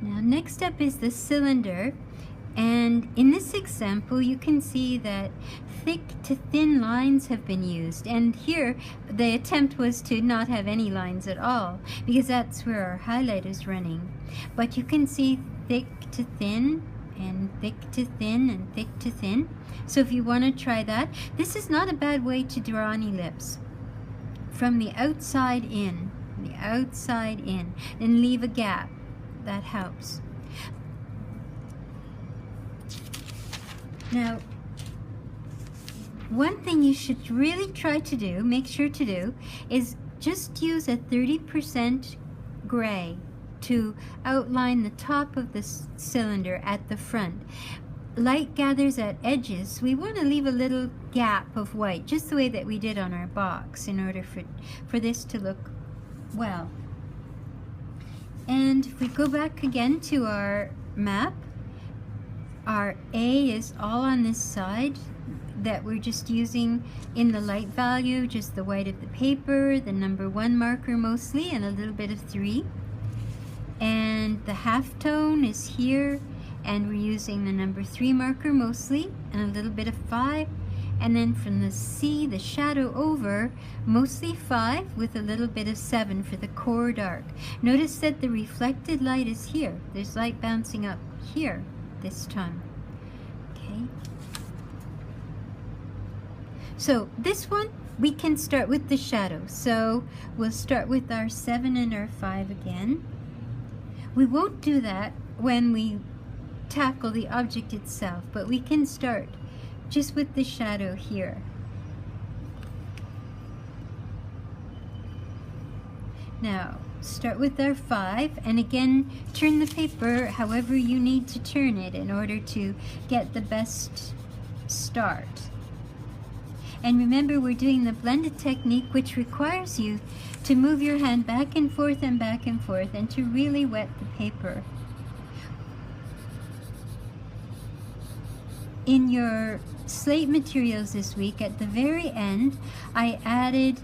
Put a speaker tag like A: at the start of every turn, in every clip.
A: Now next up is the cylinder, and in this example you can see that thick to thin lines have been used, and here the attempt was to not have any lines at all because that's where our highlight is running. But you can see thick to thin and thick to thin and thick to thin. So if you want to try that, this is not a bad way to draw an ellipse. From the outside in, then leave a gap. That helps. Now, one thing you should really try to do, make sure to do, is just use a 30% gray to outline the top of the cylinder at the front. Light gathers at edges, so we want to leave a little gap of white, just the way that we did on our box, in order for this to look well. And if we go back again to our map, our A is all on this side that we're just using in the light value, just the white of the paper, the number 1 marker mostly, and a little bit of 3. And the halftone is here, and we're using the number 3 marker mostly, and a little bit of 5. And then from the C, the shadow over, mostly 5 with a little bit of 7 for the core dark. Notice that the reflected light is here. There's light bouncing up here this time. Okay. So this one, we can start with the shadow. So we'll start with our 7 and our 5 again. We won't do that when we tackle the object itself, but we can start just with the shadow here. Now, start with our 5, and again, turn the paper however you need to turn it in order to get the best start. And remember, we're doing the blended technique, which requires you to move your hand back and forth and back and forth, and to really wet the paper. In your slate materials this week, at the very end, I added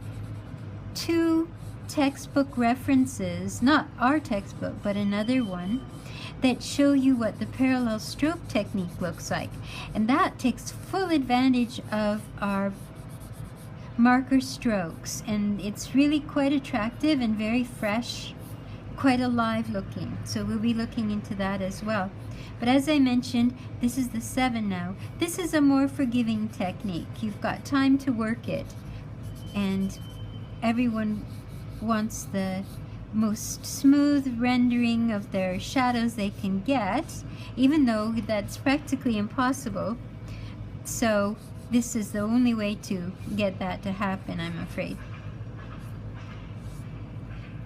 A: 2 textbook references, not our textbook, but another one, that show you what the parallel stroke technique looks like. And that takes full advantage of our marker strokes, and it's really quite attractive and very fresh, quite alive looking. So we'll be looking into that as well. But as I mentioned, this is the 7 now. This is a more forgiving technique. You've got time to work it, and everyone wants the most smooth rendering of their shadows they can get, even though that's practically impossible. So this is the only way to get that to happen, I'm afraid.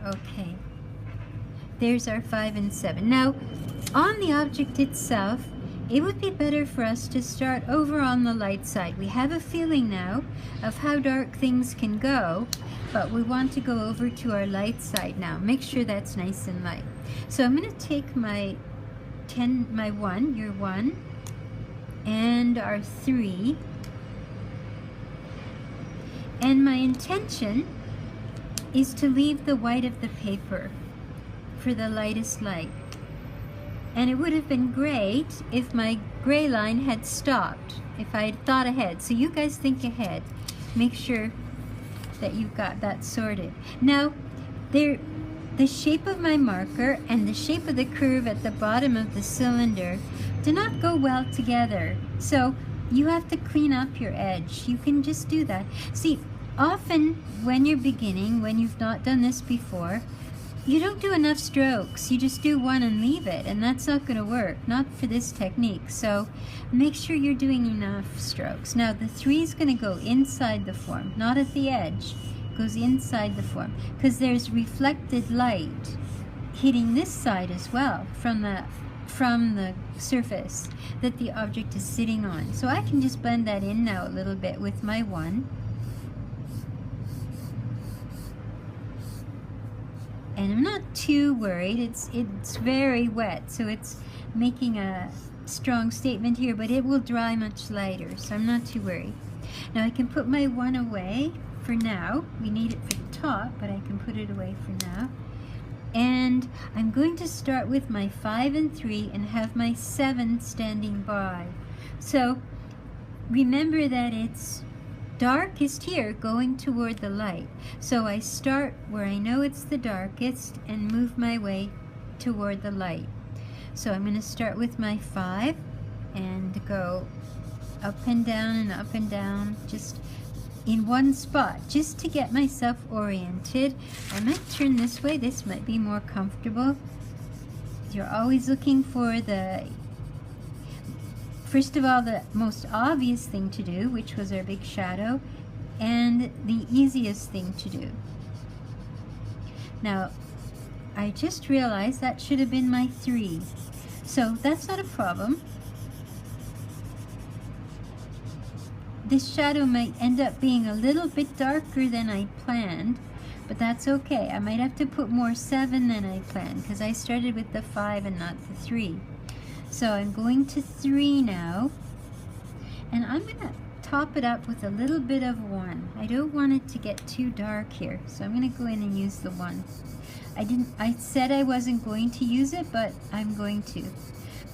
A: Okay, there's our 5 and 7. Now, on the object itself, it would be better for us to start over on the light side. We have a feeling now of how dark things can go, but we want to go over to our light side now. Make sure that's nice and light. So I'm going to take my 1, your 1, and our 3, and my intention is to leave the white of the paper for the lightest light. And it would have been great if my gray line had stopped, if I had thought ahead. So you guys think ahead. Make sure that you've got that sorted. Now, the shape of my marker and the shape of the curve at the bottom of the cylinder do not go well together. So you have to clean up your edge. You can just do that. See, often when you're beginning, when you've not done this before, you don't do enough strokes. You just do 1 and leave it, and that's not going to work, not for this technique. So make sure you're doing enough strokes. Now the 3 is going to go inside the form, not at the edge. It goes inside the form, because there's reflected light hitting this side as well from the surface that the object is sitting on. So I can just blend that in now a little bit with my 1. And I'm not too worried. It's very wet, so it's making a strong statement here, but it will dry much lighter, so I'm not too worried. Now I can put my 1 away for now. We need it for the top, but I can put it away for now. And I'm going to start with my 5 and 3 and have my 7 standing by. So remember that it's darkest here going toward the light. So I start where I know it's the darkest and move my way toward the light. So I'm going to start with my 5 and go up and down, just in one spot, just to get myself oriented. I might turn this way, this might be more comfortable. You're always looking for the, first of all, the most obvious thing to do, which was our big shadow, and the easiest thing to do. Now, I just realized that should have been my 3. So that's not a problem. This shadow might end up being a little bit darker than I planned, but that's okay. I might have to put more 7 than I planned because I started with the 5 and not the 3. So I'm going to 3 now, and I'm going to top it up with a little bit of 1. I don't want it to get too dark here, so I'm going to go in and use the 1. I said I wasn't going to use it, but I'm going to.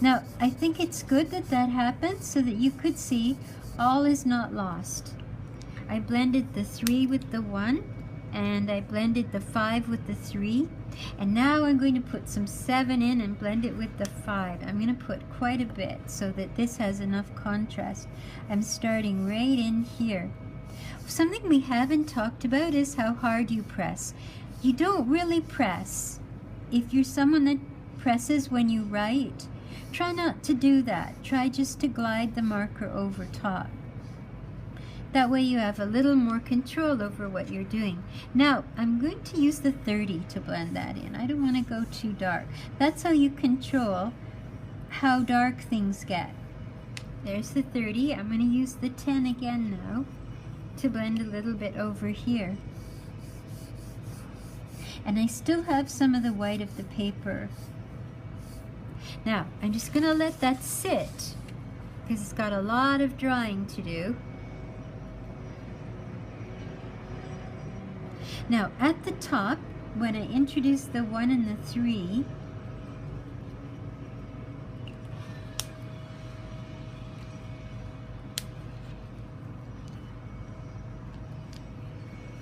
A: Now, I think it's good that that happened so that you could see all is not lost. I blended the 3 with the 1, and I blended the 5 with the 3, and now I'm going to put some 7 in and blend it with the 5. I'm going to put quite a bit so that this has enough contrast. I'm starting right in here. Something we haven't talked about is how hard you press. You don't really press. If you're someone that presses when you write, try not to do that. Try just to glide the marker over top. That way you have a little more control over what you're doing. Now, I'm going to use the 30 to blend that in. I don't want to go too dark. That's how you control how dark things get. There's the 30. I'm going to use the 10 again now to blend a little bit over here. And I still have some of the white of the paper. Now, I'm just going to let that sit because it's got a lot of drying to do. Now, at the top, when I introduce the 1 and the 3,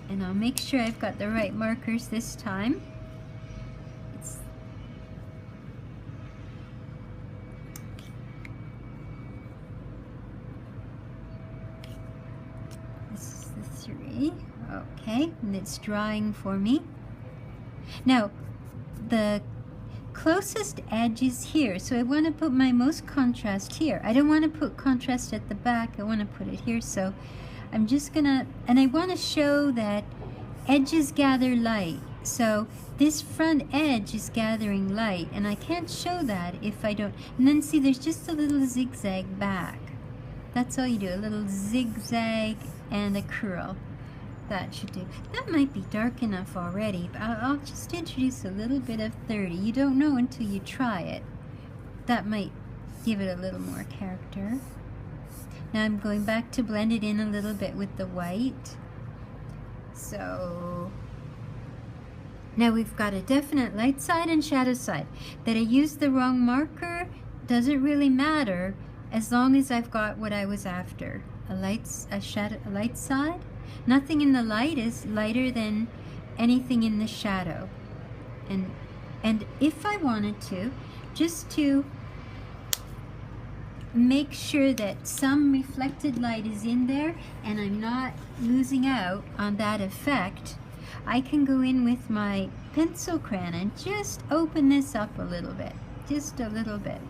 A: and I'll make sure I've got the right markers this time. This is the 3. Okay, and it's drying for me. Now, the closest edge is here, so I want to put my most contrast here. I don't want to put contrast at the back, I want to put it here, so I'm just gonna, and I want to show that edges gather light. So this front edge is gathering light, and I can't show that if I don't. And then see, there's just a little zigzag back. That's all you do, a little zigzag and a curl. That should do. That might be dark enough already, but I'll just introduce a little bit of 30. You don't know until you try it. That might give it a little more character. Now I'm going back to blend it in a little bit with the white. So now we've got a definite light side and shadow side. That I used the wrong marker doesn't really matter as long as I've got what I was after. A light side. Nothing in the light is lighter than anything in the shadow. And if I wanted to, just to make sure that some reflected light is in there and I'm not losing out on that effect, I can go in with my pencil crayon and just open this up a little bit, just a little bit.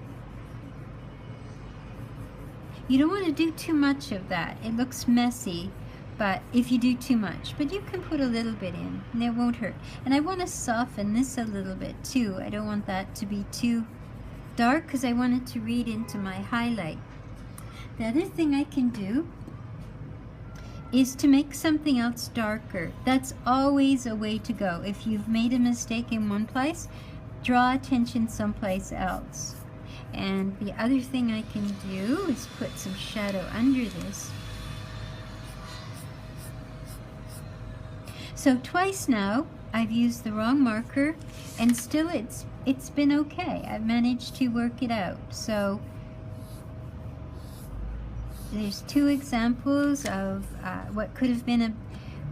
A: You don't want to do too much of that. It looks messy, but if you do too much, but you can put a little bit in and it won't hurt. And I want to soften this a little bit too. I don't want that to be too dark because I want it to read into my highlight. The other thing I can do is to make something else darker. That's always a way to go. If you've made a mistake in one place, draw attention someplace else. And the other thing I can do is put some shadow under this. So twice now, I've used the wrong marker, and still it's been okay. I've managed to work it out. So there's two examples of what could have been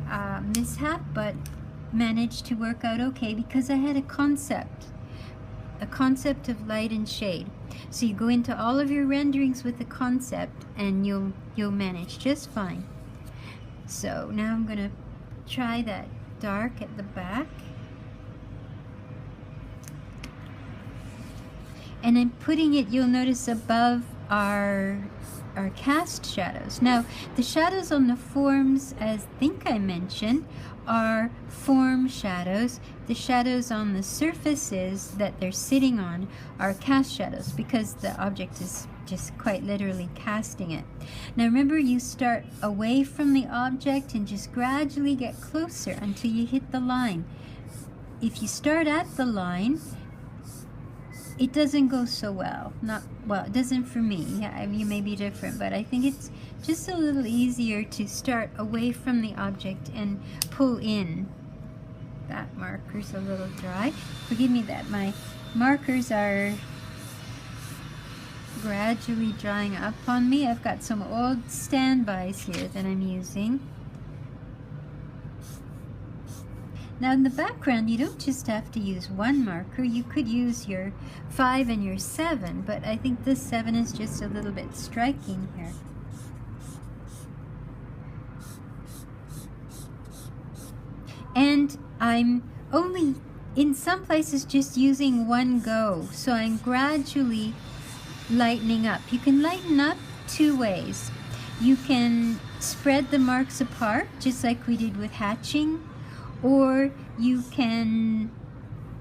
A: a mishap, but managed to work out okay because I had a concept of light and shade. So you go into all of your renderings with the concept, and you'll manage just fine. So now I'm gonna try that dark at the back, and I'm putting it, you'll notice, above our cast shadows. Now the shadows on the forms, as I think I mentioned, are form shadows. The shadows on the surfaces that they're sitting on are cast shadows, because the object is just quite literally casting it. Now remember, you start away from the object and just gradually get closer until you hit the line. If you start at the line, it doesn't go so well. It doesn't for me. Yeah, you may be different, but I think it's just a little easier to start away from the object and pull in. That marker's a little dry. Forgive me that my markers are gradually drying up on me. I've got some old standbys here that I'm using. Now in the background, you don't just have to use one marker. You could use your 5 and your 7, but I think this 7 is just a little bit striking here. And I'm only, in some places, just using one go. So I'm gradually lightening up. You can lighten up two ways. You can spread the marks apart, just like we did with hatching, or you can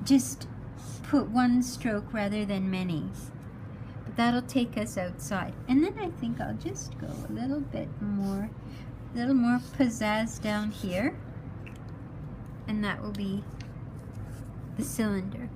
A: just put one stroke rather than many. But that'll take us outside. And then I think I'll just go a little more pizzazz down here, and that will be the cylinder.